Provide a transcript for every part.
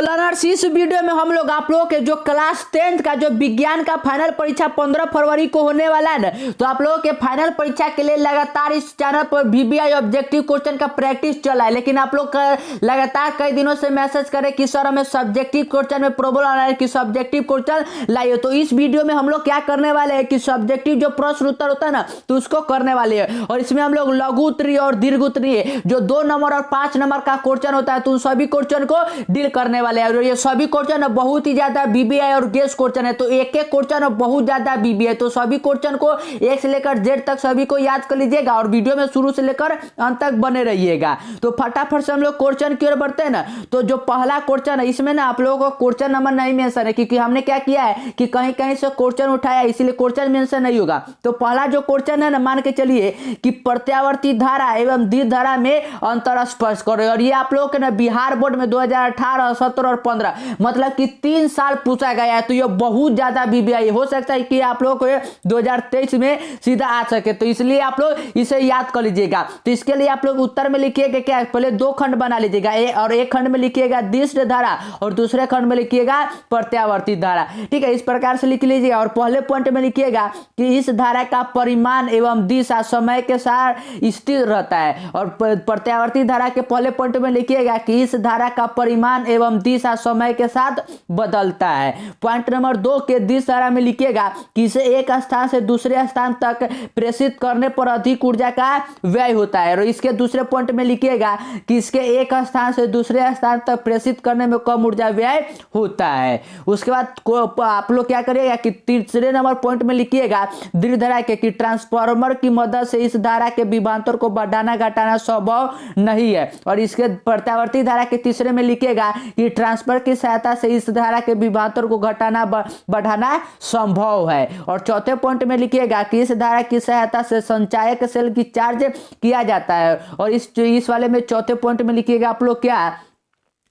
तो लर्नर्स इस वीडियो में हम लोग आप लोगों के जो क्लास 10th का जो विज्ञान का फाइनल परीक्षा 15 फरवरी को होने वाला है ना, तो आप लोगों के फाइनल परीक्षा के लिए लगातार इस चैनल पर वीबीआई ऑब्जेक्टिव क्वेश्चन का प्रैक्टिस चला है। लेकिन आप लोग लगातार कई दिनों से मैसेज करें कि सर हमें सब्जेक्टिव क्वेश्चन में प्रॉब्लम आ रहा है कि सब्जेक्टिव क्वेश्चन लाइए। तो इस वीडियो में हम लोग क्या करने वाले हैं कि सब्जेक्टिव जो प्रश्न उत्तर होता है ना, तो उसको करने वाले हैं। और इसमें हम लोग लघु उत्तरीय और दीर्घ उत्तरीय जो 2 नंबर और 5 नंबर का क्वेश्चन होता है, तो उन सभी क्वेश्चन को डील करने वाले हैं। और ये सभी क्वेश्चन बहुत ही ज्यादा बीबीआई और गेस क्वेश्चन है, तो एक एक क्वेश्चन बहुत ज्यादा बीबीआई। तो सभी क्वेश्चन को ए से लेकर जेड तक सभी को याद कर लीजिएगा और वीडियो में शुरू से लेकर अंत तक बने रहिएगा। तो फटाफट से हम लोग क्वेश्चन की ओर बढ़ते हैं ना। तो जो पहला क्वेश्चन है इसमें ना आप लोगों को क्वेश्चन नंबर नहीं मेंशन है, क्योंकि हमने क्या किया है कि कहीं कहीं से क्वेश्चन उठाया, इसीलिए क्वेश्चन मेंशन नहीं होगा। तो पहला जो क्वेश्चन है ना, मान के चलिए कि प्रत्यावर्ती धारा एवं द्वितीय धारा में अंतर स्पष्ट करें। और ये आप लोगों के ना बिहार बोर्ड में 2018, 17 और 15 मतलब कि 3 साल पूछा गया है। तो ये बहुत ज्यादा बीबीआई हो सकता है कि आप लोगों को 2023 में सीधा आ सके, तो इसलिए आप लोग इसे याद कर लीजिएगा। तो इसके लिए आप लोग उत्तर में लिखिएगा क्या, पहले 2 खंड बना लीजिएगा और एक खंड में लिखिएगा द्वितीय धारा और दूसरे खंड में लिखिएगा प्रत्यावर्ती धारा। ठीक है, इस प्रकार से लिख लीजिएगा। और पहले पॉइंट में लिखिएगा कि इस धारा का परिमाण एवं दिशा समय के साथ स्थिर रहता है। और प्रत्यावर्ती धारा के पहले पॉइंट में लिखिएगा कि इस धारा का परिमाण एवं दिशा समय के साथ बदलता है। पॉइंट नंबर 2 के द्वितीय धारा में लिखिएगा कि इसे एक स्थान से दूसरे स्थान तक प्रेषित करने पर अधिक ऊर्जा का व्यय होता है। और इसके दूसरे पॉइंट में लिखिएगा कि इसके एक स्थान से दूसरे स्थान तक प्रेषित करने में कम ऊर्जा व्यय होता है। उसके बाद आप लोग क्या करिएगा कि तीसरे नंबर पॉइंट में लिखिएगा दीर्घ धारा के कि ट्रांसफार्मर की मदद से इस धारा के विभवांतर को बढ़ाना घटाना संभव नहीं है। और इसके प्रत्यावर्ती धारा के तीसरे में लिखिएगा कि ट्रांसफर की सहायता से इस धारा के विभवांतर को घटाना बढ़ाना संभव है। और चौथे पॉइंट में लिखिएगा कि इस धारा की सहायता से संचायक सेल की चार्ज किया जाता है। और इस वाले में चौथे पॉइंट में लिखिएगा आप लोग क्या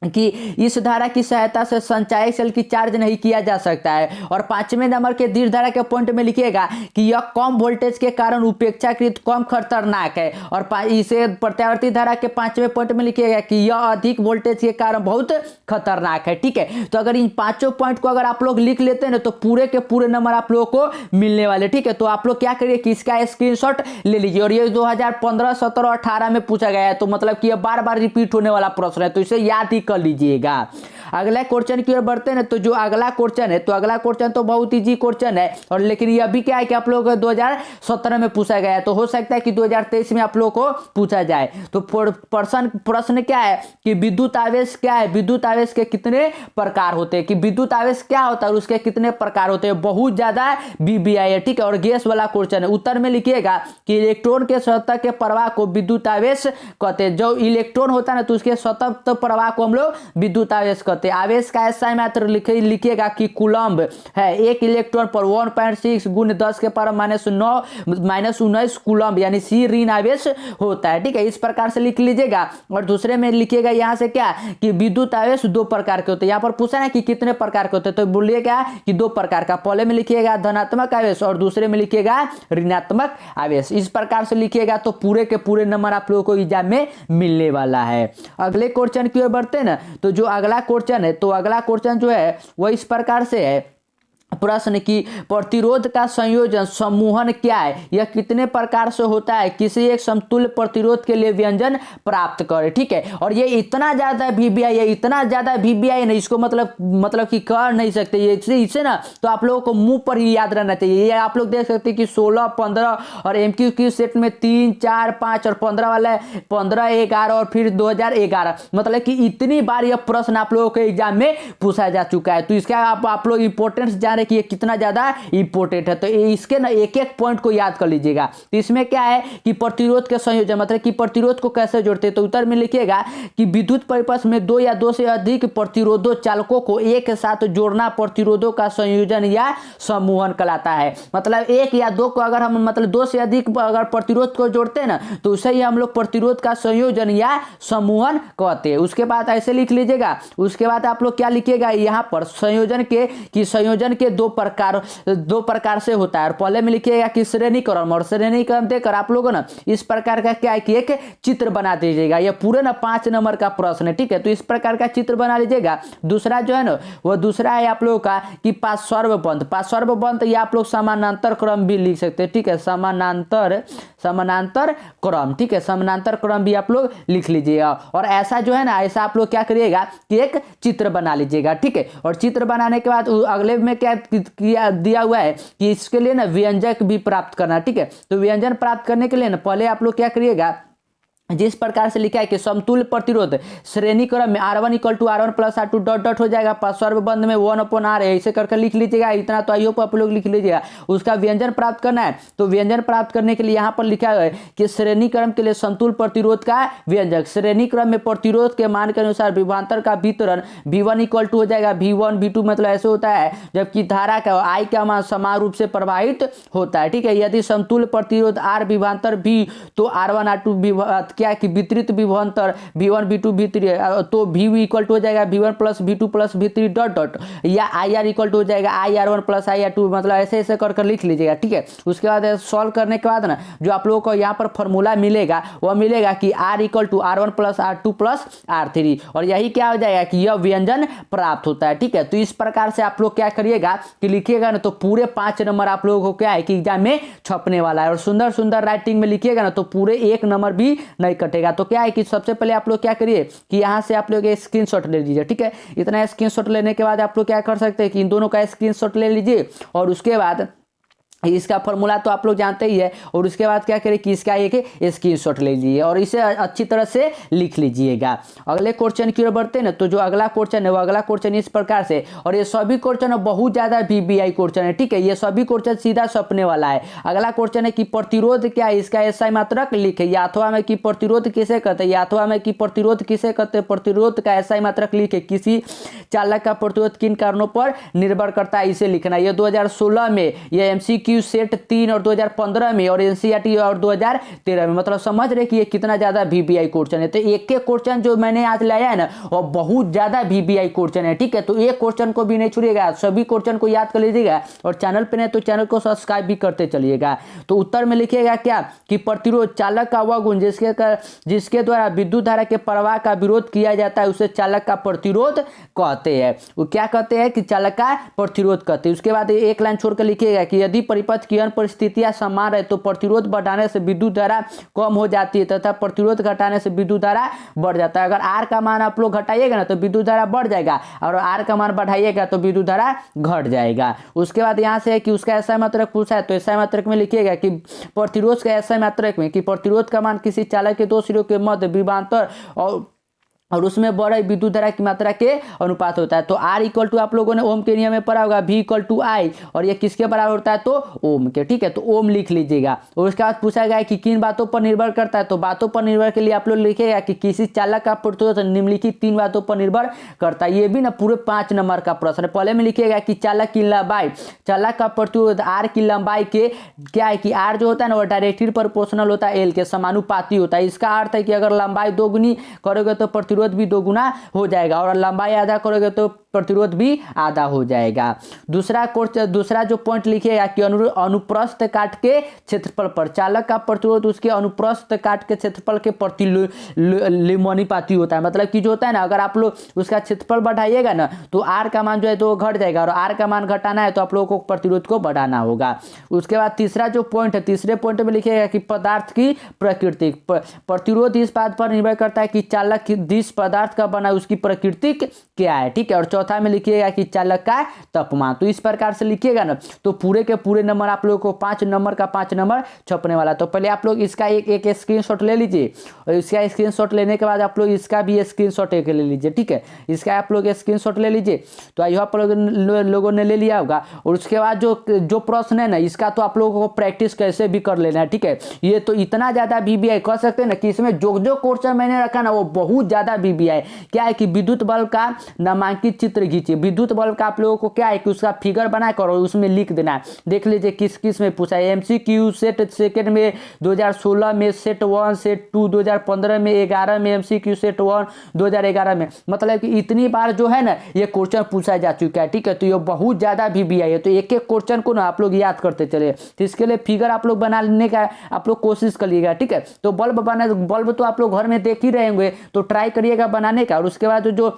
कि इस धारा की सहायता से संचायक सेल की चार्ज नहीं किया जा सकता है। और 5वें नंबर के दीर्घ धारा के पॉइंट में लिखिएगा कि यह कम वोल्टेज के कारण उपेक्षाकृत कम खतरनाक है। और इसे प्रत्यावर्ती धारा के 5वें पॉइंट में लिखिएगा कि यह अधिक वोल्टेज के कारण बहुत खतरनाक है। ठीक है, तो अगर इन 5 पॉइंट को अगर आप लोग लिख लेते हैं ना, तो पूरे के पूरे नंबर आप लोगों को मिलने वाले। ठीक है, तो आप लोग क्या करिए कि इसका स्क्रीनशॉट ले लीजिए। और ये 2015, 17 और 18 में पूछा गया है, तो मतलब कि यह बार बार रिपीट होने वाला प्रश्न है, तो इसे याद ही कर लीजिएगा। अगला क्वेश्चन की ओर बढ़ते हैं। तो जो अगला क्वेश्चन है, तो अगला क्वेश्चन तो बहुत इजी क्वेश्चन है। और लेकिन ये अभी क्या है कि आप लोग 2017 में पूछा गया है, तो हो सकता है कि 2023 में आप लोग को पूछा जाए। तो प्रश्न क्या है कि विद्युत आवेश क्या है, विद्युत आवेश के कितने प्रकार होते हैं, कि विद्युत आवेश क्या होता है और उसके कितने प्रकार होते हैं। बहुत ज्यादा बीबीआई है। ठीक है, और गैस वाला क्वेश्चन है। उत्तर में लिखिएगा कि इलेक्ट्रॉन के सतह के प्रवाह को विद्युत आवेश कहते हैं। जो इलेक्ट्रॉन होता है ना, तो उसके सतह प्रवाह को हम लोग विद्युत आवेश कहते हैं। आवेश का एसआई मात्रा लिखिएगा कि कूलम्ब है। 1 इलेक्ट्रॉन पर 1.6 गुण 10 के पावर -19 कूलम्ब यानी सी ऋण आवेश होता है। ठीक है, इस प्रकार से लिख लीजिएगा। और दूसरे में लिखिएगा यहाँ से क्या कि विद्युत आवेश 2 प्रकार के होते हैं। यहाँ पर पूछा ना कि कितने प्रकार के होते हैं, तो बोलिएगा कि 2 प्रकार का। पहले में लिखिएगा धनात्मक आवेश और दूसरे में लिखिएगा ऋणात्मक आवेश। इस प्रकार से लिखिएगा तो पूरे के पूरे नंबर आप लोगों को एग्जाम में मिलने वाला है। अगले क्वेश्चन की ओर बढ़ते हैं ना। तो जो अगला क्वेश्चन है, तो अगला क्वेश्चन जो है वो इस प्रकार से है। प्रश्न की प्रतिरोध का संयोजन समूहन क्या है, यह कितने प्रकार से होता है, किसी एक समतुल्य प्रतिरोध के लिए व्यंजन प्राप्त करें। ठीक है, और ये इतना ज्यादा बीबीआई है, इतना ज्यादा बीबीआई नहीं, इसको मतलब कि कर नहीं सकते ये इसे ना, तो आप लोगों को मुंह पर ही याद रहना चाहिए। ये आप लोग देख सकते हैं कि 16, 15 और एमक्यूक्यू सेट में 3, 4, 5 और 15 वाला 15, 11 और फिर 2011, मतलब कि इतनी बार यह प्रश्न आप लोगों के एग्जाम में पूछा जा चुका है। तो इसका आप लोग इंपॉर्टेंस जान कि ये कितना ज्यादा इंपॉर्टेंट है। तो इसके ना एक एक पॉइंट को याद कर लीजिएगा। तो इसमें क्या है कि प्रतिरोध के संयोजन मतलब कि प्रतिरोध को कैसे जोड़ते हैं। तो उत्तर में लिखिएगा कि विद्युत परिपथ में 2 या 2 से अधिक प्रतिरोधों चालकों को एक साथ जोड़ना प्रतिरोधों का संयोजन या समूहन कहलाता है। मतलब 1 या 2 को अगर हम मतलब 2 से अधिक अगर प्रतिरोध को जोड़ते हैं ना, तो उसे ही हम लोग प्रतिरोध का संयोजन या समूहन कहते हैं। उसके बाद ऐसे लिख लीजिएगा। उसके बाद आप लोग क्या लिखिएगा यहाँ पर संयोजन के ये दो प्रकार से होता है। और पहले में लिखिएगा कि श्रेणी क्रम, और श्रेणी क्रम देकर आप लोगों ना इस प्रकार का क्या है कि एक चित्र बना दीजिएगा। ये पूरे ना 5 नंबर का प्रश्न है, ठीक है। तो इस प्रकार का चित्र बना लीजिएगा। दूसरा जो है ना वो दूसरा है आप लोगों का कि पार्श्वबंध, या आप लोग समानांतर क्रम भी लिख सकते हैं, ठीक है। समानांतर क्रम, ठीक है, समानांतर क्रम भी आप लोग लिख लीजिएगा। और ऐसा जो है ना, ऐसा आप लोग क्या करिएगा कि एक चित्र बना लीजिएगा, ठीक है। और चित्र बनाने के बाद अगले में क्या किया दिया हुआ है कि इसके लिए ना व्यंजक भी प्राप्त करना, ठीक है। तो व्यंजन प्राप्त करने के लिए ना पहले आप लोग क्या करिएगा, जिस प्रकार से लिखा है कि समतुल्य प्रतिरोध श्रेणी क्रम में R1 = R1 + R2 dot dot हो जाएगा, पार्श्वबंध में 1/r है, ऐसे करके लिख लीजिएगा। इतना तो आई होप आप लोग लिख लीजिएगा। उसका व्यंजन प्राप्त करना है, तो व्यंजन प्राप्त करने के लिए यहाँ पर लिखा है कि श्रेणी क्रम के लिए समतुल्य प्रतिरोध का व्यंजक, श्रेणी क्रम में प्रतिरोध के मान के अनुसार विभवांतर का वितरण V1 = हो जाएगा V1 V2, मतलब ऐसे होता है जबकि धारा का I का मान समान रूप से प्रवाहित होता है, ठीक है। यदि समतुल्य प्रतिरोध R विभवांतर V तो R1 R2 क्या कि वितरित विभवांतर V1 V2 V3, तो V = हो जाएगा V1 + V2 + V3 dot dot, या IR = हो जाएगा IR1 + IR2, मतलब ऐसे ऐसे कर लिख लीजिएगा, ठीक है। उसके बाद सॉल्व करने के बाद ना जो आप लोगों को यहाँ पर फॉर्मूला मिलेगा वह मिलेगा कि R = R1 + R2 + R3, और यही क्या हो जाएगा कि यह व्यंजन प्राप्त होता है, ठीक है। तो इस प्रकार से आप लोग क्या करिएगा कि लिखिएगा ना तो पूरे 5 नंबर आप लोगों को क्या है कि एग्जाम में छपने वाला है। और सुंदर सुंदर राइटिंग में लिखिएगा ना तो पूरे 1 नंबर भी नहीं कटेगा। तो क्या है कि सबसे पहले आप लोग क्या करिए कि यहाँ से आप लोग स्क्रीनशॉट ले लीजिए, ठीक है। इतना स्क्रीनशॉट लेने के बाद आप लोग क्या कर सकते हैं कि इन दोनों का स्क्रीनशॉट ले लीजिए, और उसके बाद इसका फॉर्मूला तो आप लोग जानते ही है। और उसके बाद क्या करें कि इसका एक स्क्रीनशॉट ले लीजिए और इसे अच्छी तरह से लिख लीजिएगा। अगले क्वेश्चन की ओर बढ़ते हैं ना, तो जो अगला क्वेश्चन है वो अगला क्वेश्चन इस प्रकार से, और ये सभी क्वेश्चन बहुत ज्यादा VBI क्वेश्चन है, ठीक है। ये सभी क्वेश्चन सीधा सपने वाला है। अगला क्वेश्चन है कि प्रतिरोध क्या है, इसका SI मात्रक लिखे, या अथवा में कि प्रतिरोध किसे कहते हैं, या अथवा में कि प्रतिरोध किसे कहते हैं, प्रतिरोध का SI मात्रक लिखे, किसी चालक का प्रतिरोध किन कारणों पर निर्भर करता है, इसे लिखना। ये 2016 में ये MCQ सेट 3 और 2015 में, और NCERT और 2013 में, मतलब समझ रहे कि ये कितना ज्यादा VBI क्वेश्चन है। तो एक क्वेश्चन जो मैंने आज लाया है ना वो बहुत ज्यादा VBI क्वेश्चन है, ठीक है। तो एक क्वेश्चन को भी नहीं छोड़िएगा, सभी क्वेश्चन को याद कर लीजिएगा, और चैनल पे नहीं तो चैनल को सब्सक्राइब भी करते चलिएगा। तो उत्तर में लिखिएगा क्या कि प्रतिरोध चालक का वह गुण जिसके द्वारा विद्युत धारा के प्रवाह का विरोध किया जाता है उसे चालक का प्रतिरोध कहते हैं। वो क्या कहते हैं कि चालक का प्रतिरोध कहते हैं। उसके बाद एक लाइन छोड़कर लिखिएगा कि यदि परिपथ की अन्य परिस्थितियां समान है तो प्रतिरोध बढ़ाने से विद्युत धारा कम हो जाती है तथा प्रतिरोध घटाने से विद्युत धारा बढ़ जाता है। अगर R का मान आप लोग घटाइएगा ना तो विद्युत धारा बढ़ जाएगा, और R का मान बढ़ाइएगा तो विद्युत धारा घट जाएगा। उसके बाद यहाँ से है कि उसका SI मात्रक पूछा है, तो SI मात्रक में लिखिएगा कि प्रतिरोध का SI मात्रक में कि प्रतिरोध का मान किसी चालक के 2 सिरों के मध्य विभवांतर और उसमें बढ़े विद्युत धारा की मात्रा के अनुपात होता है। तो R = आप लोगों ने ओम के नियम में पढ़ा होगा, V = I, और ये किसके बराबर होता है तो ओम के, ठीक है। तो ओम लिख लीजिएगा। और उसके बाद पूछा गया है कि किन बातों पर निर्भर करता है, तो बातों पर निर्भर के लिए आप लोग लिखिएगा कि किसी चालक का प्रतिरोध निम्नलिखित 3 बातों पर निर्भर करता है। ये भी ना पूरे 5 नंबर का प्रश्न है। पहले में लिखिएगा कि चालक की लंबाई, चालक का प्रतिरोध R की लंबाई के क्या है कि R जो होता है ना वो डायरेक्टली प्रोपोर्शनल होता है L के, समानुपाती होता है। इसका अर्थ है कि अगर लंबाई 2 गुनी करोगे तो प्रतिरोध भी 2 गुना हो जाएगा, और लंबाई आधा करोगे तो प्रतिरोध भी आधा हो जाएगा। दूसरा जो पॉइंट लिखिएगा कि अनुप्रस्थ काट के क्षेत्रफल पर चालक का प्रतिरोध उसके अनुप्रस्थ काट के क्षेत्रफल के प्रतिलोमानुपाती होता है। मतलब कि जो होता है ना अगर आप लोग उसका क्षेत्रफल बढ़ाइएगा ना तो R का मान जो है तो घट जाएगा, और R का मान घटाना है तो आप लोगों को प्रतिरोध को बढ़ाना होगा। उसके बाद तीसरा जो पॉइंट है, तीसरे पॉइंट में लिखिएगा कि पदार्थ की प्रकृति, प्रतिरोध इस बात पर निर्भर करता है कि चालक जिस पदार्थ का बना उसकी प्रकृति क्या है, ठीक है। और चौथा में लिखिएगा कि चालक का तापमान। तो इस प्रकार से लिखिएगा ना तो पूरे के पूरे नंबर आप लोगों को 5 नंबर का 5 नंबर छपने वाला। तो पहले आप लोग इसका एक स्क्रीनशॉट ले लीजिए, और इसका स्क्रीनशॉट लेने के बाद आप लोग इसका भी स्क्रीनशॉट एक ले लीजिए, ठीक है। इसका आप लोग स्क्रीनशॉट ले लीजिए। तो आई होप लोगों ने ले लिया होगा। और उसके बाद जो प्रश्न है ना इसका तो आप लोगों को प्रैक्टिस कैसे भी कर लेना है, ठीक है। ये तो इतना ज्यादा VBI कह सकते हैं ना कि इसमें जो क्वेश्चन मैंने रखा ना वो बहुत ज्यादा VBI क्या है कि विद्युत बल का नामांकित चित्र खींचिए। विद्युत बल्ब का आप लोगों को क्या है कि उसका फिगर बनाकर और उसमें लिख देना है। देख लीजिए किस किस में पूछा है। MCQ सेट सेकंड में 2016 में, सेट 1 सेट 2 2015 में, 11 में MCQ सेट 1 2011 में। मतलब कि इतनी बार जो है ना ये क्वेश्चन पूछा जा चुका है, ठीक है। तो ये बहुत ज़्यादा VBI है, तो एक एक क्वेश्चन को ना आप लोग याद करते चले। तो इसके लिए फिगर आप लोग बनाने का आप लोग कोशिश करिएगा, ठीक है। तो बल्ब तो आप लोग घर में देख ही रहे होंगे, तो ट्राई करिएगा बनाने का। और उसके बाद जो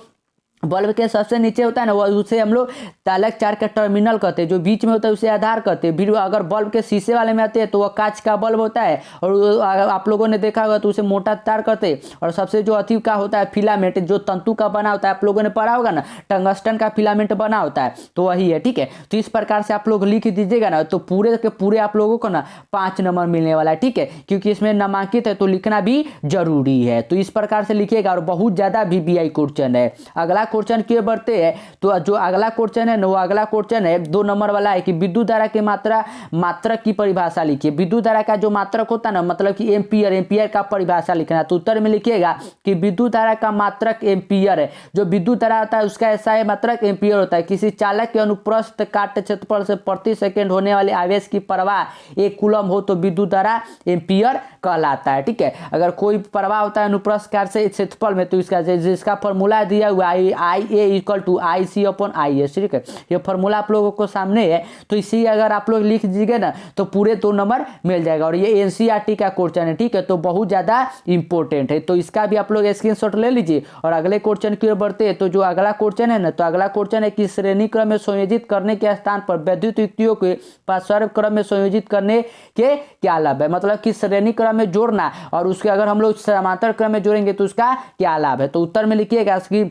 बल्ब के सबसे नीचे होता है ना, वो उसे हम लोग तालक चार का टर्मिनल कहते हैं। जो बीच में होता है उसे आधार कहते हैं। फिर अगर बल्ब के शीशे वाले में आते हैं तो वह कांच का बल्ब होता है, और आप लोगों ने देखा होगा तो उसे मोटा तार कहते हैं। और सबसे जो अति का होता है फिलामेंट, जो तंतु का बना होता है, आप लोगों ने पढ़ा होगा ना, टंगस्टन का फिलामेंट बना होता है, तो वही है, ठीक है। तो इस प्रकार से आप लोग लिख दीजिएगा ना, तो पूरे के पूरे आप लोगों को ना 5 नंबर मिलने वाला है, ठीक है। क्योंकि इसमें नामांकित है तो लिखना भी जरूरी है। तो इस प्रकार से लिखिएगा, और बहुत ज्यादा VBI क्वेश्चन है। अगला क्वेश्चन क्यों बढ़ते हैं, तो जो अगला क्वेश्चन है ना, वो अगला क्वेश्चन है 2 नंबर वाला है कि विद्युत धारा की मात्रक की परिभाषा लिखिए। विद्युत धारा का जो मात्रक होता है ना, मतलब कि एम्पियर का परिभाषा लिखना है। तो उत्तर में लिखिएगा कि विद्युत धारा का मात्रक एम्पियर है। जो विद्युत धारा होता है उसका ऐसा है मात्रक एम्पियर होता है। किसी चालक के अनुप्रस्थ काट क्षेत्रफल से प्रति सेकंड होने वाले आवेश की प्रवाह 1 कूलम हो तो विद्युत धारा एम्पियर कहलाता है, ठीक है। अगर कोई प्रवाह होता है अनुप्रस्थ काट से क्षेत्रफल में, तो इसका जिसका फॉर्मूला दिया हुआ है IA = IC/IS, ठीक है। ये फॉर्मूला आप लोगों को सामने है, तो इसी अगर आप लोग लिख दीजिएगा ना तो पूरे 2 नंबर मिल जाएगा। और ये NCERT का क्वेश्चन है, ठीक है। तो बहुत ज्यादा इंपॉर्टेंट है, तो इसका भी आप लोग स्क्रीनशॉट ले लीजिए। और अगले क्वेश्चन की ओर बढ़ते हैं। तो जो अगला क्वेश्चन है ना, तो अगला क्वेश्चन है कि श्रेणी क्रम में संयोजित करने के स्थान पर वैद्युत युक्तियों के पार्श्व क्रम में संयोजित करने के क्या लाभ है। मतलब कि श्रेणी क्रम में जोड़ना और उसके अगर हम लोग समांतर क्रम में जोड़ेंगे तो उसका क्या लाभ है। तो उत्तर में लिखिएगा कि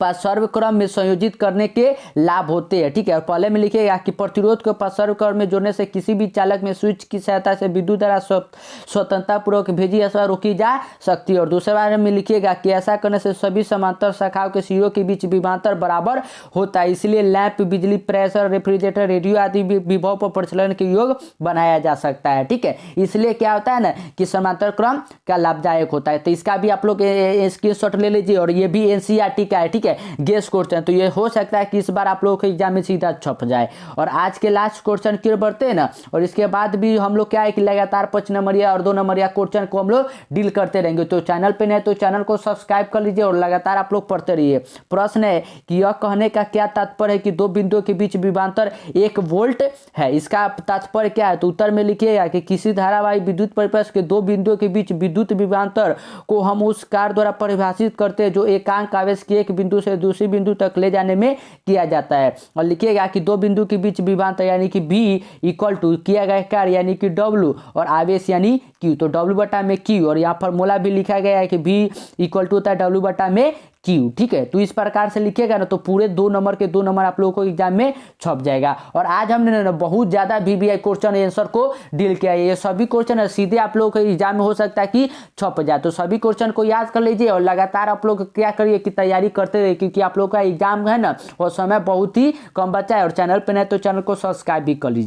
पार्श्व क्रम में संयोजित करने के लाभ होते हैं, ठीक है। और पहले में लिखिएगा कि प्रतिरोध को पार्श्व क्रम में जोड़ने से किसी भी चालक में स्विच की सहायता से विद्युत धारा स्वतंत्रता पूर्वक भेजी अथवा रोकी जा सकती है। और दूसरे बारे में लिखिएगा कि ऐसा करने से सभी समांतर शाखाओं के सिरों के बीच विभवांतर बराबर होता है। इसलिए लैंप, बिजली प्रेशर, रेफ्रिजरेटर, रेडियो आदि विभव पर प्रचलन के योग बनाया जा सकता है, ठीक है। इसलिए क्या होता है ना कि समांतर क्रम का लाभदायक होता है। तो इसका भी आप लोग स्क्रीनशॉट ले लीजिए। और ये भी NCERT का है, ठीक है, गेस क्वेश्चन। तो ये हो सकता है कि इस बार आप लोगों के एग्जाम में सीधा छप जाए। और आज के लास्ट क्वेश्चन की ओर बढ़ते हैं ना, और इसके बाद भी हम लोग क्या है कि लगातार 5 नंबरिया और 2 नंबरिया क्वेश्चन को हम लोग डील करते रहेंगे। तो चैनल पे नए तो चैनल को सब्सक्राइब कर लीजिए और लगातार आप लोग पढ़ते रहिए। प्रश्न है कि यह कहने का क्या तात्पर्य है कि 2 बिंदुओं के बीच विभवांतर 1 वोल्ट है, इसका तात्पर्य क्या है। तो उत्तर में लिखिएगा कि किसी धारावाही विद्युत परिपथ के 2 बिंदुओं के बीच विद्युत विभवांतर को हम उस कार्य द्वारा परिभाषित करते हैं जो एकांक आवेश के एक बिंदु से दूसरे बिंदु तक ले जाने में किया जाता है। और लिखिएगा कि 2 बिंदु के बीच विभवांतर यानी कि B = किया गया कार्य यानी कि W और आवेश यानी Q। तो W/Q, और यहाँ फॉर्मूला भी लिखा गया है कि B = होता है W/Q, ठीक है। तो इस प्रकार से लिखिएगा ना तो पूरे 2 नंबर के 2 नंबर आप लोगों को एग्जाम में छप जाएगा। और आज हमने ना बहुत ज्यादा VBI क्वेश्चन आंसर को डील किया है। ये सभी क्वेश्चन सीधे आप लोगों के एग्जाम में हो सकता है कि छप जाए। तो सभी क्वेश्चन को याद कर लीजिए और लगातार आप लोग क्या करिए कि तैयारी करते रहिए, क्योंकि आप लोग का एग्जाम है ना वो समय बहुत ही कम बचा है। और चैनल पर नहीं तो चैनल को सब्सक्राइब भी कर लीजिए।